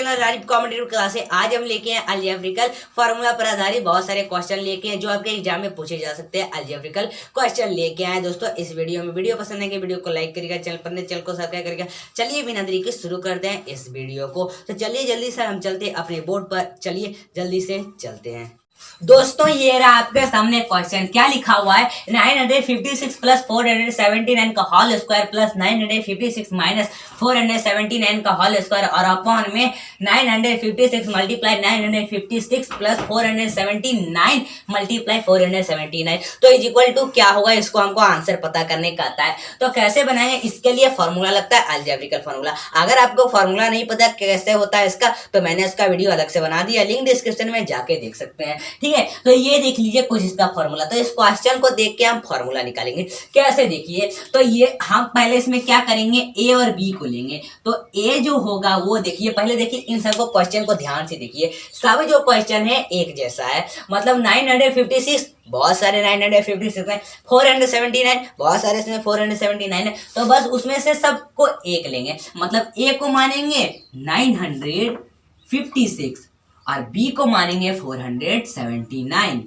Channel Rajiv competitive class है। आज हम लेके हैं अलजेब्रिकल फार्मूला पर आधारित बहुत सारे क्वेश्चन लेके हैं जो आपके एग्जाम में पूछे जा सकते हैं। अलजेब्रिकल क्वेश्चन लेके आए दोस्तों इस वीडियो में। वीडियो पसंद है कि वीडियो को लाइक करिएगा, चैनल को सब्सक्राइब करिएगा। चलिए बिना देरी के शुरू करते हैं इस वीडियो को। तो चलिए जल्दी से हम चलते हैं अपने बोर्ड पर, चलिए जल्दी से चलते हैं दोस्तों। ये रहा आपके सामने क्वेश्चन, क्या लिखा हुआ है 956 प्लस 479 का होल स्क्वायर प्लस 956 माइनस 479 का होल स्क्वायर और अपॉन में 956 मल्टीप्लाई 956 प्लस 479 मल्टीप्लाई 479 तो इज इक्वल टू क्या होगा। इसको हमको आंसर पता करने का आता है तो कैसे बनाएंगे, इसके लिए फॉर्मूला लगता है अलजेब्रिकल फार्मूला। अगर आपको फॉर्मूला नहीं पता कैसे होता है इसका तो मैंने इसका वीडियो अलग से बना दिया, लिंक डिस्क्रिप्शन में जाके देख सकते हैं। ठीक है, तो ये देख लीजिए कुछ इसका फॉर्मूला। तो इस क्वेश्चन को देख के हम फॉर्मूला निकालेंगे। कैसे देखिए, तो ये हम पहले इसमें क्या करेंगे, ए और बी को लेंगे। तो ए जो होगा वो देखिए, पहले देखिए इन सबको क्वेश्चन को ध्यान से देखिए। सब जो क्वेश्चन है एक जैसा है, मतलब 956 बहुत सारे 956 है, 479 बहुत सारे इसमें 479 है, तो बस उसमें से सबको एक लेंगे। मतलब ए को मानेंगे 956 और बी को मानेंगे 479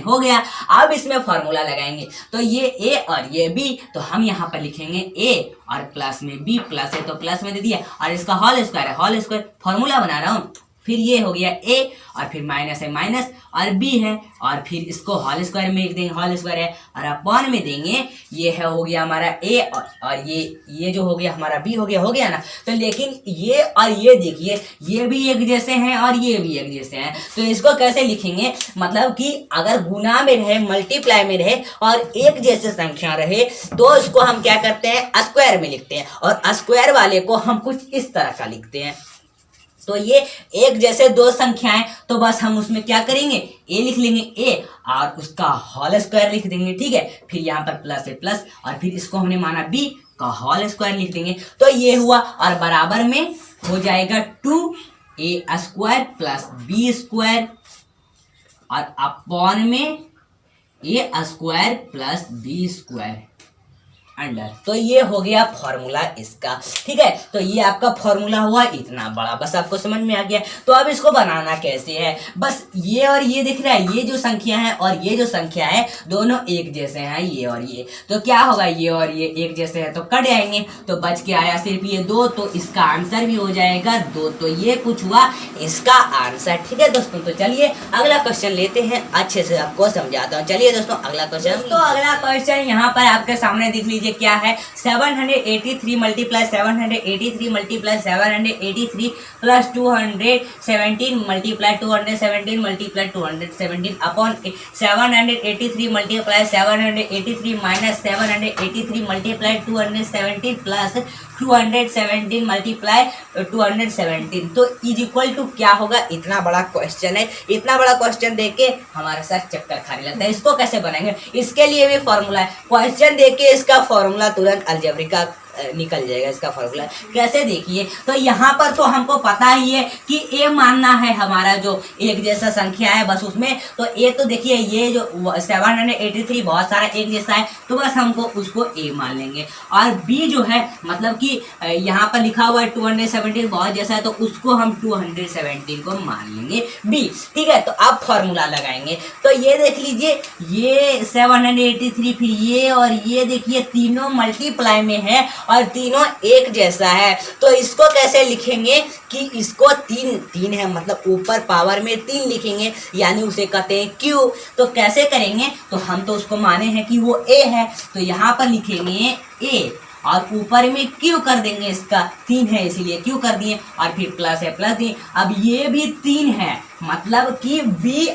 हो गया। अब इसमें फॉर्मूला लगाएंगे तो ये ए और ये बी, तो हम यहाँ पर लिखेंगे ए और प्लस में बी, प्लस है तो प्लस में दे दिया और इसका होल स्क्वायर है, होल स्क्वायर फॉर्मूला बना रहा हूँ। फिर ये हो गया ए और फिर माइनस है माइनस और बी है और फिर इसको होल स्क्वायर में लिख देंगे, होल स्क्वायर है और अपॉन में देंगे। ये है हो गया हमारा ए और ये जो हो गया हमारा बी हो गया ना। तो लेकिन ये और ये देखिए ये भी एक जैसे हैं और ये भी एक जैसे हैं, तो इसको कैसे लिखेंगे, मतलब कि अगर गुना में रहे, मल्टीप्लाई में रहे और एक जैसे संख्या रहे तो इसको हम क्या करते हैं, स्क्वायर में लिखते हैं और स्क्वायर वाले को हम कुछ इस तरह का लिखते हैं। तो ये एक जैसे दो संख्याएं, तो बस हम उसमें क्या करेंगे, ए लिख लेंगे ए और उसका होल स्क्वायर लिख देंगे। ठीक है, फिर यहाँ पर प्लस है प्लस और फिर इसको हमने माना बी का होल स्क्वायर लिख देंगे। तो ये हुआ और बराबर में हो जाएगा 2a square plus B square और अपॉन में A square plus B square under. तो ये हो गया फॉर्मूला इसका। ठीक है, तो ये आपका फॉर्मूला हुआ इतना बड़ा, बस आपको समझ में आ गया। तो अब इसको बनाना कैसे है, बस ये और ये दिख रहा है, ये जो संख्या है और ये जो संख्या है दोनों एक जैसे हैं, ये और ये। तो क्या होगा, ये और ये एक जैसे है तो कट जाएंगे, तो बच के आया सिर्फ ये दो, तो इसका आंसर भी हो जाएगा 2। तो ये कुछ हुआ इसका आंसर। ठीक है दोस्तों, तो चलिए अगला क्वेश्चन लेते हैं, अच्छे से आपको समझाता हूँ। चलिए दोस्तों अगला क्वेश्चन। तो अगला क्वेश्चन यहाँ पर आपके सामने दिख लीजिए क्या है, 783 multiply 783 multiply 783 plus 217 multiply 217 multiply 217 upon 783 multiply 783 minus 783 multiply 217 plus 217 multiply 217 तो इज इक्वल टू क्या होगा। इतना बड़ा क्वेश्चन है, इतना बड़ा क्वेश्चन देख के हमारे साथ चक्कर खाने लगता है। इसको कैसे बनाएंगे, इसके लिए भी फॉर्मूला है। क्वेश्चन देख के इसका फॉर्मूला तुरंत अलजेब्रिका निकल जाएगा। इसका फॉर्मूला कैसे देखिए, तो यहाँ पर तो हमको पता ही है कि ए मानना है हमारा जो एक जैसा संख्या है बस उसमें। तो ए तो देखिए ये जो 783 बहुत सारा एक जैसा है तो बस हमको उसको ए मान लेंगे। और बी जो है मतलब कि यहाँ पर लिखा हुआ है 217 बहुत जैसा है तो उसको हम 217 को मान लेंगे बी। ठीक है, तो अब फॉर्मूला लगाएंगे। तो ये देख लीजिए ये 783 फिर ये और ये देखिए तीनों मल्टीप्लाई में है और तीनों एक जैसा है। तो इसको कैसे लिखेंगे कि इसको तीन है, मतलब ऊपर पावर में 3 लिखेंगे यानी उसे कहते हैं क्यू। तो कैसे करेंगे, तो हम तो उसको माने हैं कि वो ए है तो यहाँ पर लिखेंगे ए और ऊपर में क्यू कर देंगे, इसका 3 है इसीलिए क्यू कर दिए और फिर प्लस है प्लस दिए। अब ये भी 3 है मतलब कि बी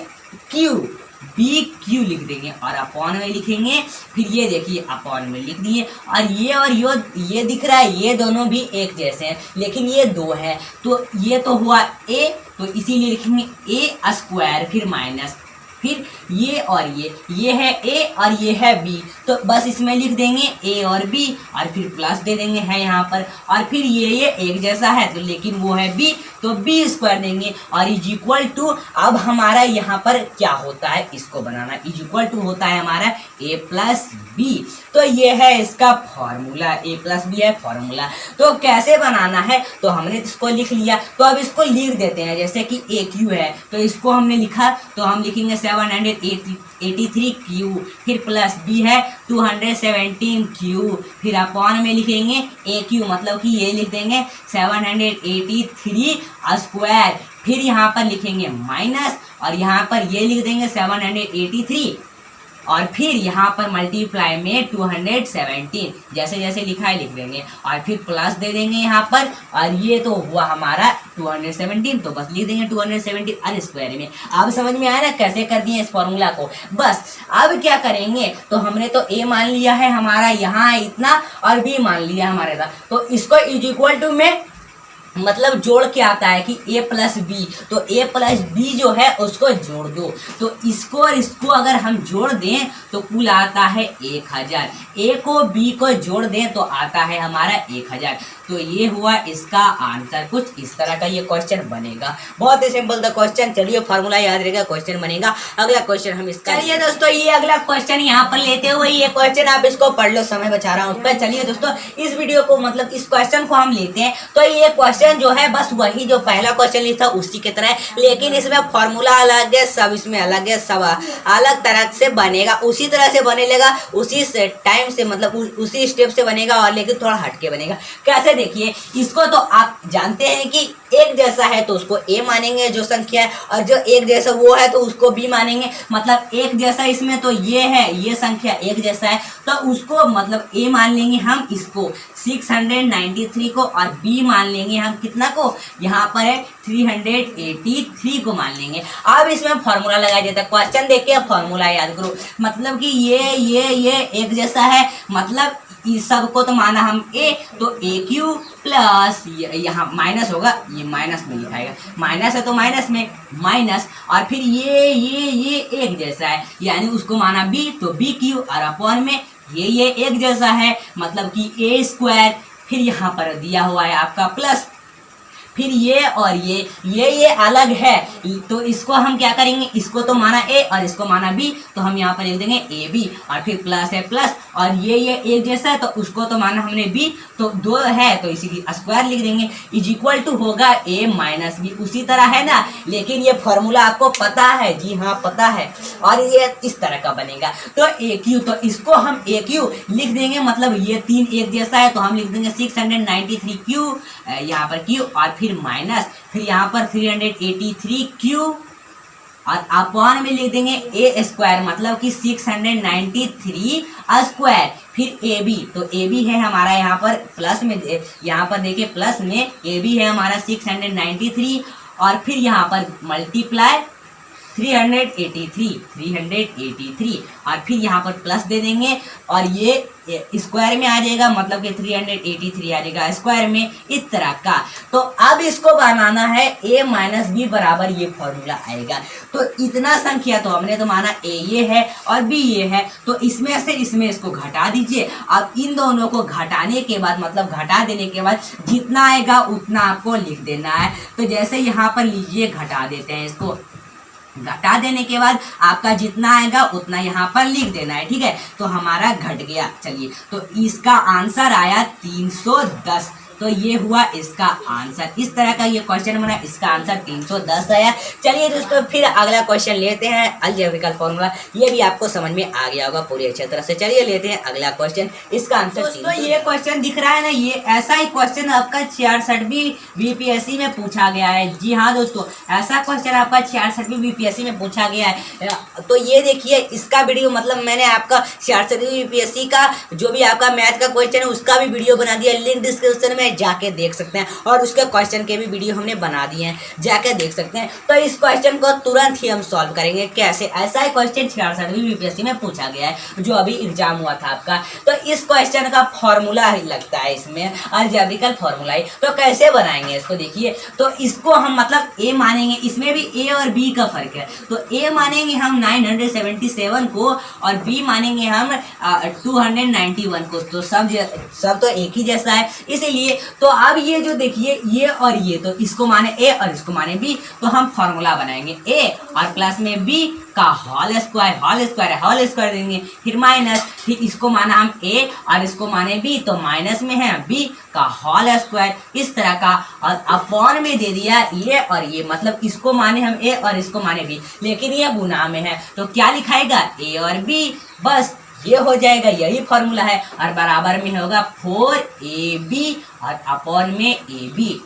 क्यू लिख देंगे और अपॉन में लिखेंगे। फिर ये देखिए अपॉन में लिख दिए और ये दिख रहा है ये दोनों भी एक जैसे हैं लेकिन ये 2 है तो ये तो हुआ ए, तो इसीलिए लिखेंगे ए स्क्वायर फिर माइनस फिर ये और ये है ए और ये है बी, तो बस इसमें लिख देंगे ए और बी और फिर प्लस दे देंगे है यहाँ पर, और फिर ये एक जैसा है तो लेकिन वो है बी, तो बी स्क्वायर देंगे और इज इक्वल टू, अब हमारा यहाँ पर क्या होता है इसको बनाना, इज इक्वल टू होता है हमारा ए प्लस बी। तो ये है इसका फॉर्मूला, ए प्लस बी है फॉर्मूला। तो कैसे बनाना है, तो हमने इसको लिख लिया, तो अब इसको लिख देते हैं। जैसे कि ए क्यू है तो इसको हमने लिखा, तो हम लिखेंगे 783 क्यू, फिर प्लस बी है 217 क्यू, फिर अपॉन में लिखेंगे ए क्यू, मतलब कि ये लिख देंगे 783 स्क्वायर, फिर यहाँ पर लिखेंगे माइनस और यहाँ पर ये लिख देंगे 783 और फिर यहाँ पर मल्टीप्लाई में 217, जैसे जैसे लिखा है लिख देंगे और फिर प्लस दे देंगे यहाँ पर, और ये तो हुआ हमारा 217, तो बस लिख देंगे 217 अर स्क्वायर में। अब समझ में आया ना कैसे कर दिए इस फॉर्मूला को। बस अब क्या करेंगे, तो हमने तो ए मान लिया है हमारा यहाँ इतना और बी मान लिया हमारे था, तो इसको इज इक्वल टू में मतलब जोड़ के आता है कि a प्लस बी, तो a प्लस बी जो है उसको जोड़ दो, तो इसको और इसको अगर हम जोड़ दें तो कुल आता है 1000, a को b को जोड़ दें तो आता है हमारा 1000। तो ये हुआ इसका आंसर, कुछ इस तरह का ये क्वेश्चन बनेगा। बहुत ही सिंपल था क्वेश्चन, चलिए फार्मूला याद रहेगा, क्वेश्चन बनेगा। अगला क्वेश्चन हम इसका, चलिए दोस्तों ये अगला क्वेश्चन यहाँ पर लेते हुए ये क्वेश्चन आप इसको पढ़ लो, समय बचा रहा हूँ। चलिए दोस्तों इस वीडियो को मतलब इस क्वेश्चन को हम लेते हैं। तो ये क्वेश्चन जो है बस वही जो पहला क्वेश्चन लिखा उसी की तरह है, लेकिन इसमें फॉर्मूला अलग है, सब इसमें अलग है, सब अलग तरह से बनेगा, उसी तरह से बनेगा, उसी से टाइम से मतलब उसी स्टेप से बनेगा, और लेकिन थोड़ा हटके बनेगा। कैसे देखिए, इसको तो आप जानते हैं कि एक जैसा है तो उसको ए मानेंगे जो संख्या है, और जो एक जैसा वो है तो उसको बी मानेंगे। मतलब एक जैसा इसमें तो ये है, ये संख्या एक जैसा है तो उसको मतलब ए मान लेंगे हम इसको 693 को, और बी मान लेंगे हम कितना को, यहाँ पर है 383 को मान लेंगे। अब इसमें फॉर्मूला लगाया जाता है, क्वेश्चन देख के फॉर्मूला याद करो। मतलब कि ये एक जैसा है, मतलब इस सब को तो माना हम ए, तो ए क्यू प्लस यहाँ माइनस होगा, ये माइनस में लिखाएगा, माइनस है तो माइनस में माइनस, और फिर ये एक जैसा है यानी उसको माना बी, तो बी क्यू, और अपॉन में ये एक जैसा है मतलब कि ए स्क्वायर, फिर यहाँ पर दिया हुआ है आपका प्लस, फिर ये और ये अलग है, तो इसको हम क्या करेंगे, इसको तो माना ए और इसको माना बी, तो हम यहाँ पर लिख देंगे ए बी, और फिर प्लस है प्लस, और ये एक जैसा है तो उसको तो माना हमने बी, तो दो है तो इसीलिए स्क्वायर लिख देंगे, इज इक्वल टू होगा ए माइनस बी। उसी तरह है ना, लेकिन ये फॉर्मूला आपको पता है, जी हाँ पता है, और ये इस तरह का बनेगा। तो ए क्यू, तो इसको हम ए क्यू लिख देंगे, मतलब ये तीन एक जैसा है तो हम लिख देंगे 693 क्यू, यहाँ पर क्यू, और फिर माइनस, फिर यहाँ पर 383 क्यू, और अपॉन में लिख देंगे ए स्क्वायर, मतलब कि 693 स्क्वायर, फिर ए बी, तो ए बी है हमारा यहाँ पर प्लस में, यहाँ पर देखिए प्लस में ए बी है हमारा 693, और फिर यहाँ पर मल्टीप्लाई 383, और फिर यहाँ पर प्लस दे देंगे, और ये स्क्वायर में आ जाएगा, मतलब कि 383 आ जाएगा स्क्वायर में, इस तरह का। तो अब इसको बनाना है a माइनस बी बराबर ये फॉर्मूला आएगा। तो इतना संख्या तो हमने तो माना a ये है और b ये है, तो इसमें से इसमें इसको घटा दीजिए। अब इन दोनों को घटाने के बाद, मतलब घटा देने के बाद जितना आएगा उतना आपको लिख देना है। तो जैसे यहाँ पर लीजिए घटा देते हैं, इसको घटा देने के बाद आपका जितना आएगा उतना यहाँ पर लिख देना है, ठीक है। तो हमारा घट गया, चलिए तो इसका आंसर आया 310। तो ये हुआ इसका आंसर, इस तरह का ये क्वेश्चन बना, इसका आंसर 310 आया। चलिए दोस्तों फिर अगला क्वेश्चन लेते हैं, अलजेब्रिकल फॉर्मूला, ये भी आपको समझ में आ गया होगा पूरी अच्छी तरह से। चलिए लेते हैं अगला क्वेश्चन, इसका आंसर दोस्तों ये क्वेश्चन दिख रहा है ना, ये ऐसा ही क्वेश्चन आपका 66वीं बीपीएससी में पूछा गया है। जी हाँ दोस्तों, ऐसा क्वेश्चन आपका 66वीं बीपीएससी में पूछा गया है। तो ये देखिए इसका वीडियो, मतलब मैंने आपका 66वीं बीपीएससी का जो भी आपका मैथ का क्वेश्चन है उसका भी वीडियो बना दिया, लिंक डिस्क्रिप्शन में हैं, जाके देख सकते हैं, और उसके क्वेश्चन के भी वीडियो हमने बना दिए हैं, जाके देख सकते हैं। तो इस क्वेश्चन को तुरंत ही हम सॉल्व करेंगे। कैसे? ऐसा ही क्वेश्चन 66वीं यूपीएससी में पूछा गया है, जो अभी एग्जाम हुआ था आपका। तो इस क्वेश्चन का फॉर्मूला ही लगता है इसमें, अलजेब्रिकल फॉर्मूला ही। तो कैसे बनाएंगे इसको? देखिए, तो इसको हम मतलब ए मानेंगे, इसमें भी ए और बी का फर्क है। तो ए मानेंगे हम 977 को, और बी मानेंगे हम 291 को। तो सब तो एक ही जैसा है, इसीलिए तो अब ये जो देखिए, ये और ये, तो इसको माने ए और इसको माने बी, तो हम फॉर्मूला बनाएंगे ए और प्लस में बी का होल स्क्वायर देंगे, फिर माइनस, फिर इसको माना हम ए और इसको माने बी, तो माइनस में है बी का होल स्क्वायर, इस तरह का, और अपॉन में दे दिया ये और ये, मतलब इसको माने हम ए और इसको माने बी, लेकिन ये गुना में है, तो क्या लिखाएगा? ए और बी, बस ये हो जाएगा, यही फॉर्मूला है। और बराबर में होगा 4ab और अपॉन में ab,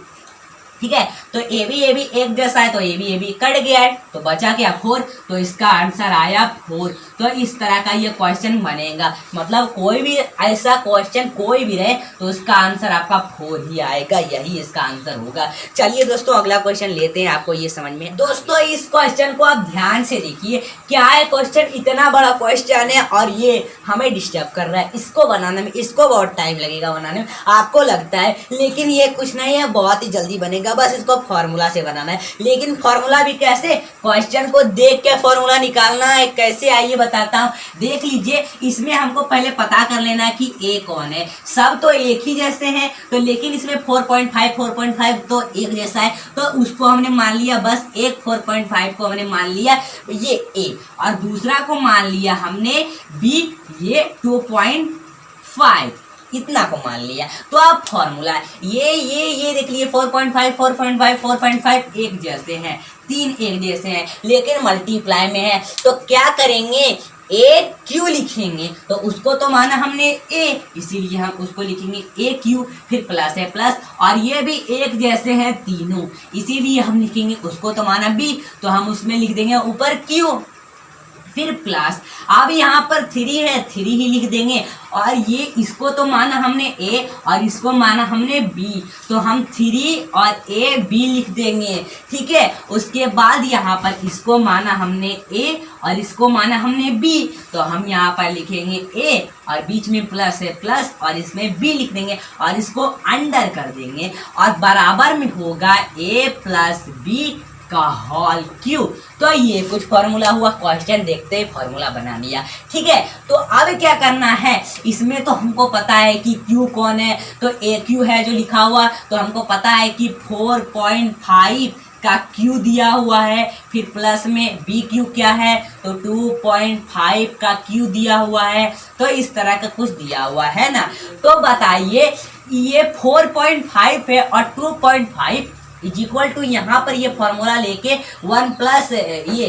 ठीक है। तो ए बी एक जैसा है, तो ए बी कट गया है, तो बचा क्या? 4, तो इसका आंसर आया 4। तो इस तरह का ये क्वेश्चन बनेगा, मतलब कोई भी ऐसा क्वेश्चन कोई भी रहे तो उसका आंसर आपका 4 ही आएगा, यही इसका आंसर होगा। चलिए दोस्तों, अगला क्वेश्चन लेते हैं, आपको ये समझ में। दोस्तों, इस क्वेश्चन को आप ध्यान से देखिए, क्या है क्वेश्चन? इतना बड़ा क्वेश्चन है और ये हमें डिस्टर्ब कर रहा है। इसको बनाने में, इसको बहुत टाइम लगेगा बनाने में, आपको लगता है, लेकिन ये कुछ नहीं है, बहुत ही जल्दी बनेगा। बस इसको फॉर्मूला से बनाना है, लेकिन फॉर्मूला भी कैसे? क्वेश्चन को देख के फॉर्मूला निकालना है। कैसे? आइए बताता हूँ, देख लीजिए। इसमें हमको पहले पता कर लेना है कि ए कौन है। सब तो एक ही जैसे हैं, तो लेकिन इसमें 4.5 तो एक जैसा है, तो उसको हमने मान लिया, बस एक 4.5 को हमने मान लिया ये ए, और दूसरा को मान लिया हमने बी, ये 2.5, इतना को मान लिया। तो अब फॉर्मूला ये देख लिए, 4.5 एक जैसे हैं, 3 एक जैसे हैं, लेकिन मल्टीप्लाई में है, तो क्या करेंगे? ए क्यू लिखेंगे, तो उसको तो माना हमने ए, इसीलिए हम उसको लिखेंगे ए क्यू, फिर प्लस है प्लस, और ये भी एक जैसे हैं तीनों, इसीलिए हम लिखेंगे, उसको तो माना बी, तो हम उसमें लिख देंगे ऊपर क्यू, फिर प्लस। अब यहाँ पर 3 है, 3 ही लिख देंगे, और ये इसको तो माना हमने ए और इसको माना हमने बी, तो हम 3 और ए बी लिख देंगे, ठीक है। उसके बाद यहाँ पर इसको माना हमने ए और इसको माना हमने बी, तो हम यहाँ पर लिखेंगे ए और बीच में प्लस है प्लस, और इसमें बी लिख देंगे और इसको अंडर कर देंगे, और बराबर में होगा ए प्लस बी का होल क्यू। तो ये कुछ फॉर्मूला हुआ, क्वेश्चन देखते ही फॉर्मूला बना लिया, ठीक है। तो अब क्या करना है? इसमें तो हमको पता है कि क्यू कौन है, तो ए क्यू है जो लिखा हुआ, तो हमको पता है कि 4.5 का क्यू दिया हुआ है, फिर प्लस में बी क्यू क्या है, तो 2.5 का क्यू दिया हुआ है, तो इस तरह का कुछ दिया हुआ है ना। तो बताइए, ये 4.5 है और 2.5 इज इक्वल टू, यहाँ पर ये फॉर्मूला लेके 1 प्लस ये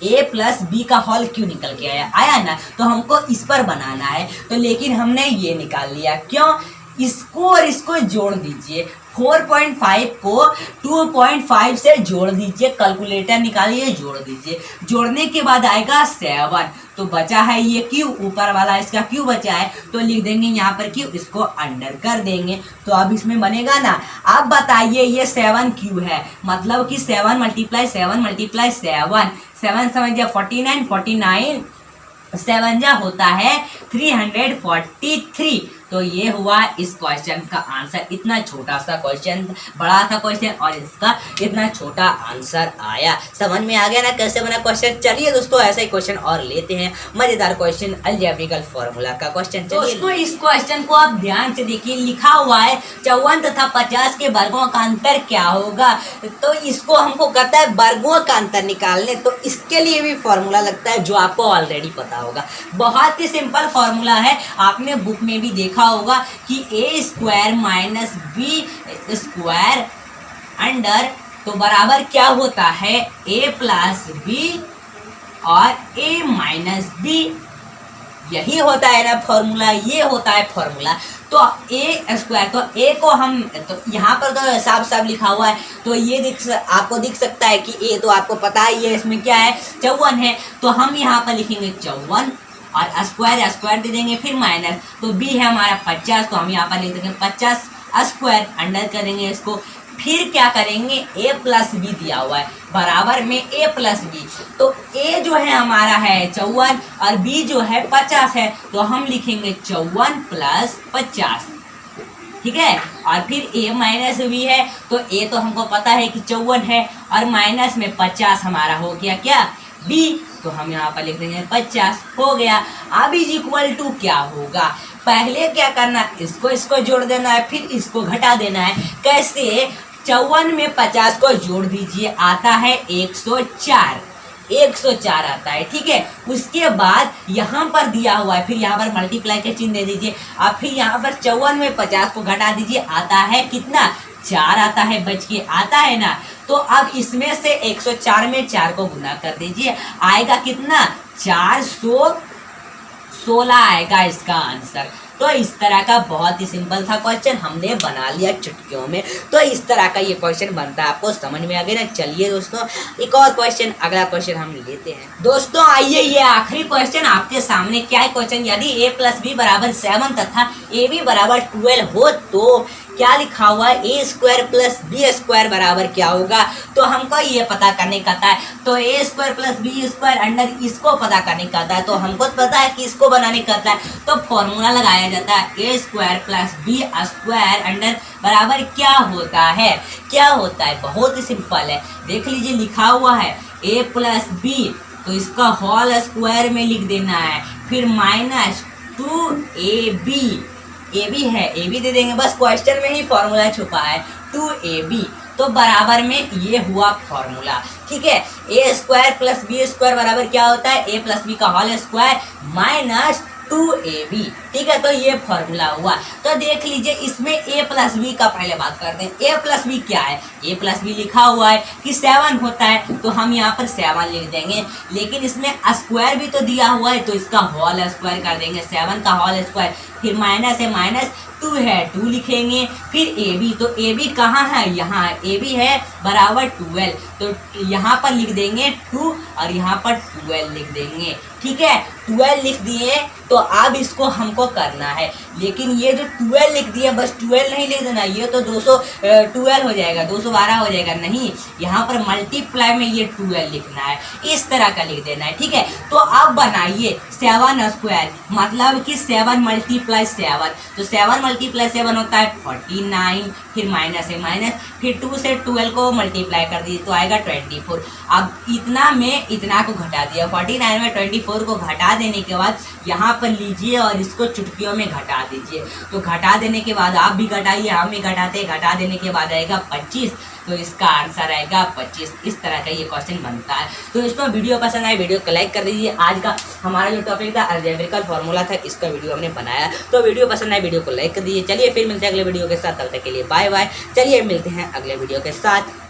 ए प्लस बी का होल क्यों निकल के आया ना, तो हमको इस पर बनाना है, तो लेकिन हमने ये निकाल लिया। क्यों? इसको और इसको जोड़ दीजिए, 4.5 को 2.5 से जोड़ दीजिए, कैलकुलेटर निकालिए, जोड़ दीजिए, जोड़ने के बाद आएगा 7, तो बचा है ये क्यू, ऊपर वाला इसका क्यू बचा है, तो लिख देंगे यहाँ पर क्यू, इसको अंडर कर देंगे, तो अब इसमें बनेगा ना। अब बताइए, ये 7 क्यू है, मतलब कि 7 मल्टीप्लाई 7, 7 7 जा 49, 7 जा होता है 343। तो ये हुआ इस क्वेश्चन का आंसर। इतना छोटा सा क्वेश्चन, बड़ा था क्वेश्चन, और इसका इतना छोटा आंसर आया। समझ में आ गया ना कैसे बना क्वेश्चन? चलिए दोस्तों, ऐसा ही क्वेश्चन और लेते हैं, मजेदार क्वेश्चन, अलजेब्रिकल फॉर्मूला का क्वेश्चन। दोस्तों, इस क्वेश्चन को आप ध्यान से देखिए, लिखा हुआ है 54 तथा 50 के वर्गों का अंतर क्या होगा। तो इसको हमको कहता है वर्गों का अंतर निकालने, तो इसके लिए भी फॉर्मूला लगता है, जो आपको ऑलरेडी पता होगा। बहुत ही सिंपल फॉर्मूला है, आपने बुक में भी देखा होगा कि A square minus B square under, तो बराबर क्या होता है? ए प्लस बी और ए माइनस बी, यही होता है ना फॉर्मूला, ये होता है फॉर्मूला। तो ए स्क्वायर, तो ए को हम, तो यहाँ पर तो साफ साफ लिखा हुआ है, तो ये आपको दिख सकता है कि ए तो आपको पता ही है, इसमें क्या है 54 है, तो हम यहाँ पर लिखेंगे 54 और स्क्वायर दे देंगे, फिर माइनस, तो बी है हमारा 50, तो हम यहाँ पर लिख देंगे 50 स्क्वायर अंडर करेंगे इसको, फिर क्या करेंगे a प्लस बी दिया हुआ है बराबर में a प्लस बी। तो a जो है हमारा है 54 और b जो है 50 है, तो हम लिखेंगे 54 प्लस 50, ठीक है। और फिर a माइनस बी है, तो a तो हमको पता है कि 54 है और माइनस में 50 हमारा हो गया क्या b, तो हम यहाँ पर लिख देंगे 50 हो गया। अब इज इक्वल टू क्या होगा, पहले क्या करना, इसको जोड़ देना है, फिर इसको घटा देना है। कैसे, 54 में 50 को जोड़ दीजिए, आता है 104, 104 आता है, ठीक है। उसके बाद यहाँ पर दिया हुआ है, फिर यहाँ पर मल्टीप्लाई के चिन्ह दे दीजिए। अब फिर यहाँ पर 54 में 50 को घटा दीजिए, आता है कितना, 4 आता है, बच के आता है ना। तो अब इसमें से 104 में 4 को गुना कर दीजिए, आएगा कितना, 416 आएगा इसका आंसर। तो इस तरह का बहुत ही सिंपल था क्वेश्चन, हमने बना लिया चुटकियों में। तो इस तरह का ये क्वेश्चन बनता है, आपको समझ में आ गया ना। चलिए दोस्तों, एक और क्वेश्चन, अगला क्वेश्चन हम लेते हैं। दोस्तों आइए, ये आखिरी क्वेश्चन आपके सामने। क्या है क्वेश्चन, यदि a प्लस बी बराबर 7 तथा ए बी बराबर 12 हो तो क्या लिखा हुआ है, A square plus B square बराबर क्या होगा। तो हमको ये पता करने का था, तो A square plus B square under इसको पता करने का था, तो हमको पता है कि इसको बनाने का था, तो फॉर्मूला लगाया जाता है, A square plus B square under बराबर क्या होता है। क्या होता है, बहुत ही सिंपल है, देख लीजिए लिखा हुआ है ए प्लस बी, तो इसका होल स्क्वायर में लिख देना है, फिर माइनस 2ab, ए बी है, ए बी दे देंगे, बस क्वेश्चन में ही फॉर्मूला छुपा है 2ab, तो बराबर में ये हुआ फॉर्मूला, ठीक है। A square plus B square बराबर क्या होता है, ए प्लस बी का होल स्क्वायर माइनस 2ab, ठीक है। तो ये फॉर्मूला हुआ। तो देख लीजिए, इसमें a प्लस बी का पहले बात करते हैं। a प्लस बी क्या है, a प्लस बी लिखा हुआ है कि 7 होता है, तो हम यहाँ पर 7 लिख देंगे, लेकिन इसमें स्क्वायर भी तो दिया हुआ है, तो इसका होल स्क्वायर कर देंगे, 7 का होल स्क्वायर, फिर माइनस है, माइनस 2 है, 2 लिखेंगे, फिर ए बी, तो ए बी कहाँ है, यहाँ ए बी है बराबर 12, तो यहाँ पर लिख देंगे 2 और यहाँ पर 12 लिख देंगे, ठीक है। 12 लिख दिए, तो अब इसको हमको करना है, लेकिन ये जो 12 लिख दिए, बस 12 नहीं लिख देना, ये तो 212 हो जाएगा, 212 हो जाएगा, नहीं, यहाँ पर मल्टीप्लाई में ये 12 लिखना है, इस तरह का लिख देना है, ठीक है। तो अब बनाइए 7 स्क्वायर, मतलब कि 7 मल्टीप्लाई 7, तो 7 मल्टीप्लाई 7 होता है 49, फिर माइनस है, माइनस, फिर 2 से 12 को मल्टीप्लाई कर दीजिए, तो आएगा 24। अब इतना में इतना को घटा दिया, 49 में 24 को घटा देने के बाद यहाँ पर लीजिए और इसको चुटकियों में घटा दीजिए, तो घटा देने के बाद आप भी घटाइए, हम भी घटाते, घटा देने के बाद आएगा 25, तो इसका आंसर आएगा 25। इस तरह का ये क्वेश्चन बनता है। तो इसमें वीडियो पसंद आए, वीडियो को लाइक कर दीजिए। आज का हमारा जो टॉपिक था अलजेब्रिकल फार्मूला था, इसका वीडियो हमने बनाया, तो वीडियो पसंद आए, वीडियो को लाइक कर दीजिए। चलिए फिर मिलते हैं अगले वीडियो के साथ, तब तक के लिए बाय बाय। चलिए मिलते हैं अगले वीडियो के साथ।